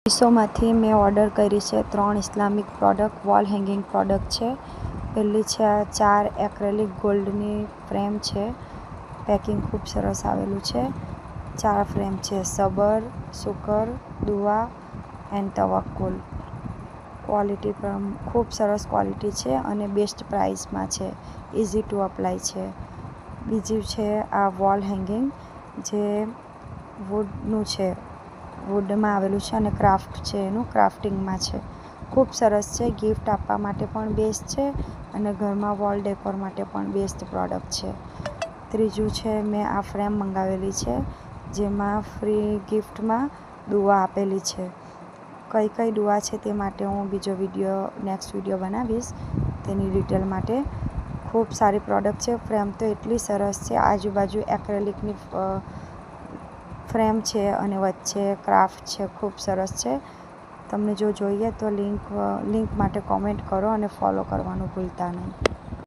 મીશોમાંથી મેં ઓર્ડર કરી છે 3 Islamic product, wall hanging product છે. પહેલી છે આ 4 એક્રેલિક ગોલ્ડની ફ્રેમ છે. પેકિંગ ખૂબ સરસ આવેલું છે. 4 ફ્રેમ છે: સબર, શુકર, દુઆ એન્ડ તવક્કુલ. ક્વોલિટી પણ ખૂબ સરસ ક્વોલિટી છે અને બેસ્ટ પ્રાઇસમાં છે. ઇઝી ટુ અપ્લાય છે. બીજું છે આ વોલ હેંગિંગ, જે વુડનું છે, વુડમાં આવેલું છે અને ક્રાફ્ટ છે, એનું ક્રાફ્ટિંગમાં છે. ખૂબ સરસ છે. ગિફ્ટ આપવા માટે પણ બેસ્ટ છે અને ઘરમાં વોલ ડેકોર માટે પણ બેસ્ટ પ્રોડક્ટ છે. ત્રીજું છે મેં આ ફ્રેમ મંગાવેલી છે, જેમાં ફ્રી ગિફ્ટમાં દુઆ આપેલી છે. કઈ કઈ દુઆ છે તે માટે હું બીજો નેક્સ્ટ વિડીયો બનાવીશ, તેની ડિટેલ માટે. ખૂબ સારી પ્રોડક્ટ છે. ફ્રેમ તો એટલી સરસ છે. આજુબાજુ એક્રેલિકની ફ્રેમ છે અને વચ્ચે ક્રાફ્ટ છે. ખૂબ સરસ છે. તમને જો જોઈએ તો લિંક માટે કોમેન્ટ કરો અને ફોલો કરવાનું ભૂલતા નહીં.